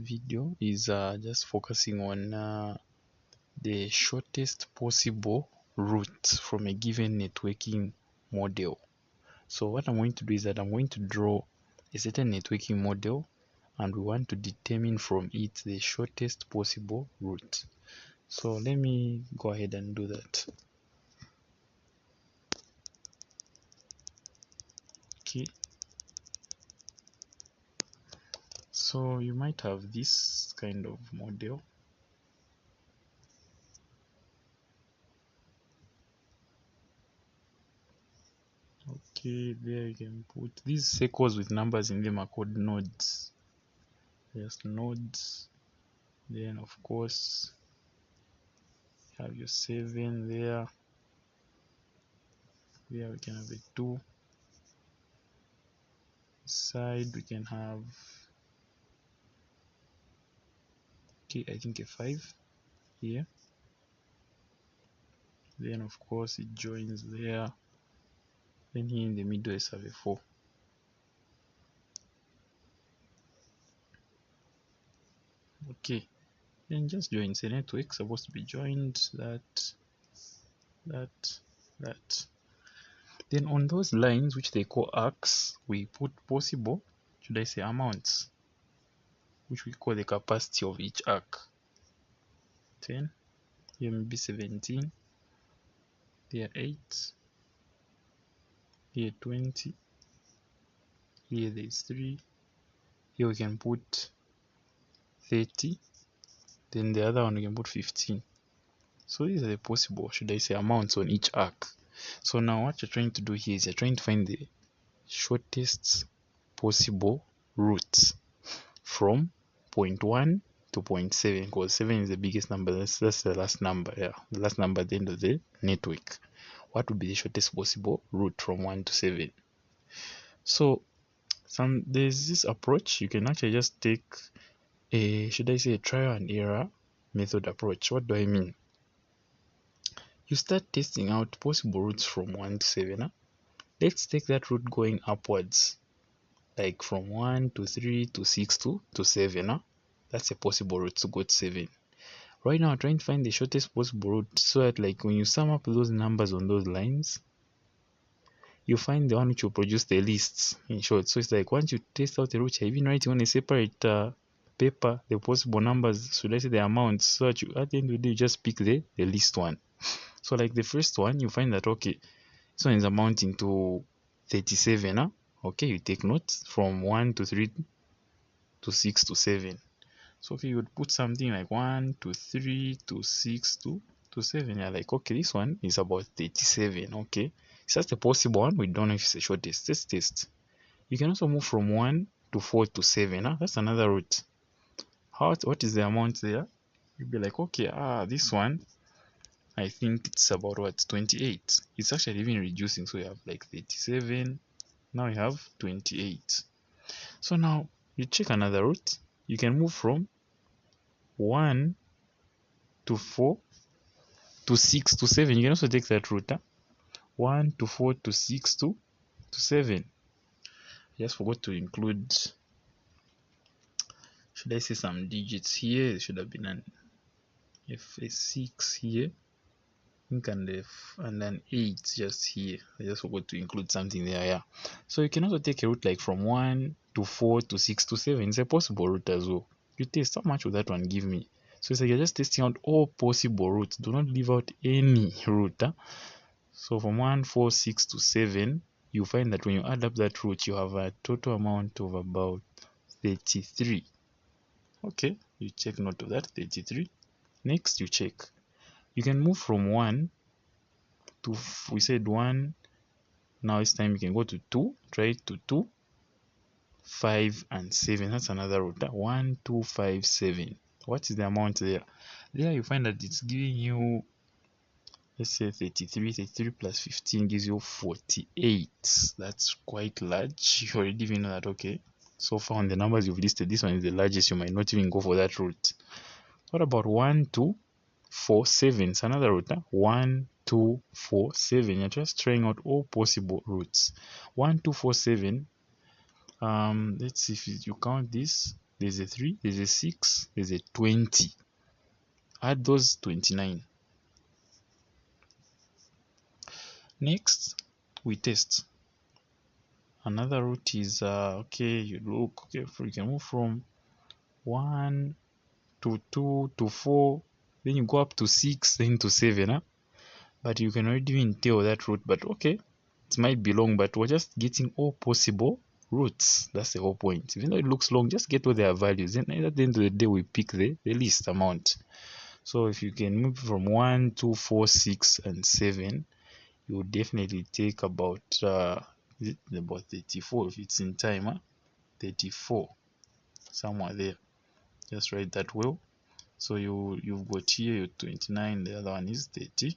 video is just focusing on the shortest possible route from a given networking model. So what I'm going to do is that I'm going to draw a certain networking model, and we want to determine from it the shortest possible route. So let me go ahead and do that. Okay, so you might have this kind of model. Okay, there you can put these circles with numbers in them are called nodes. Just nodes. Then of course you have your 7 there. Here we can have a 2. Side we can have, okay, I think a 5 here. Then of course it joins there. Then here in the middle is have a 4. Okay, then just joins the network supposed to be joined that. Then on those lines which they call arcs, we put possible, should I say amounts, which we call the capacity of each arc. 10, here maybe 17, here 8, here 20, here there is 3, here we can put 30, then the other one we can put 15. So these are the possible, should I say, amounts on each arc. So now what you're trying to do here is you're trying to find the shortest possible route from point 1 to point 7, because 7 is the biggest number. That's the last number, yeah, the last number at the end of the network. What would be the shortest possible route from 1 to 7? So there's this approach. You can actually just take a, should I say, a trial and error method approach. What do I mean? You start testing out possible routes from 1 to 7. Let's take that route going upwards, like from 1 to 3 to 6 to 7. That's a possible route to go to 7. Right now I'm trying to find the shortest possible route, so that like when you sum up those numbers on those lines, you find the one which will produce the least, in short. So it's like once you test out the route, you're even writing on a separate paper the possible numbers, so let's say the amounts, so that you, at the end of the day, you just pick the least one. So like the first one, you find that okay, this one is amounting to 37. Okay, you take notes from 1 to 3 to 6 to 7. So okay, you would put something like 1 to 3 to 6 to 7. You're like, okay, this one is about 37. Okay, it's just a possible one. We don't know if it's the shortest. Let's test. You can also move from 1 to 4 to 7. That's another route. What is the amount there? You'll be like, okay, this one, I think it's about what, 28. It's actually even reducing. So you have like 37. Now you have 28. So now you check another route. You can move from 1 to 4 to 6 to 7. You can also take that route. 1 to 4 to 6 to 7. I just forgot to include, should I say, some digits here. It should have been an F6 here, I think, and an 8 just here. I just forgot to include something there. Yeah, so you can also take a route like from 1 to 4 to 6 to 7. It's a possible route as well. You test, how much will that one give me? So it's like you're just testing out all possible routes. Do not leave out any route. So from 1, 4, 6 to 7, you find that when you add up that route, you have a total amount of about 33. Okay, you check note of that, 33. Next, you check. You can move from 1 to, we said 1. Now it's time you can go to 2. Try to 2, 5, and 7. That's another route. 1, 2, 5, 7. What is the amount there? There you find that it's giving you, let's say 33. 33 plus 15 gives you 48. That's quite large. You already even know that. Okay, so far on the numbers you've listed, this one is the largest. You might not even go for that route. What about 1, 2, 4, 7? It's another route. 1, 2, 4, 7. You're just trying out all possible routes. 1, 2, 4, 7. Let's see if you count this. there's a 3, there's a 6, there's a 20. Add those 29. Next, we test. Another route is okay, you look, okay, you can move from 1 to 2 to 4, then you go up to 6, then to 7, huh? But you can already even tell that route, but okay, it might be long, but we're just getting all possible routes. That's the whole point. Even though it looks long, just get all their values, and at the end of the day we pick the least amount. So if you can move from 1, 2, 4, 6 and 7, you will definitely take about 34 if it's in time, huh? 34 somewhere there. Just write that well. So you've got here your 29, the other one is 30,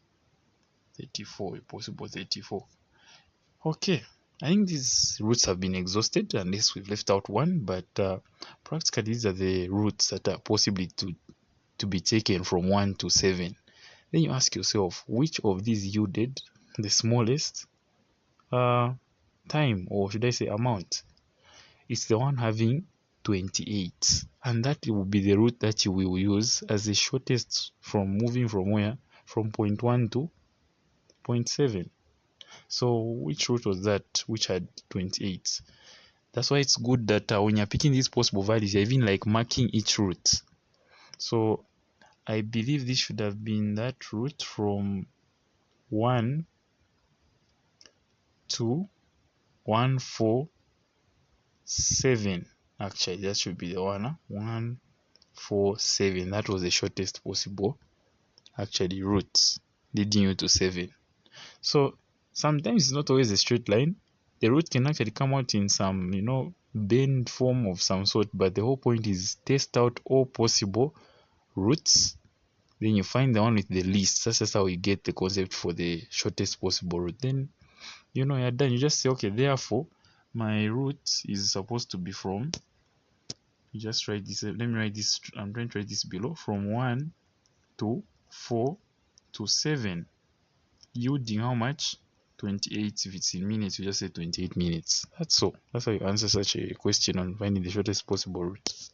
34, possible 34. Okay, I think these routes have been exhausted unless we've left out one, but practically these are the routes that are possibly to be taken from 1 to 7. Then you ask yourself, which of these yielded the smallest time, or should I say amount? It's the one having 28, and that will be the route that you will use as the shortest from moving from where? From point 1 to point 7. So which route was that which had 28? That's why it's good that when you're picking these possible values, you're even like marking each route. So I believe this should have been that route from 1 to 1, 4, 7. Actually, that should be the one. 1, 4, 7. That was the shortest possible actually route leading you to 7. So sometimes it's not always a straight line. The route can actually come out in some, bend form of some sort, but the whole point is test out all possible routes, then you find the one with the least. That's just how you get the concept for the shortest possible route. Then you're done. You just say, okay, therefore my route is supposed to be from, you just write this, let me write this, I'm going to write this below, from 1 to 4 to 7, yielding how much? 28. If it's in minutes, you just say 28 minutes. That's all. That's how you answer such a question on finding the shortest possible route.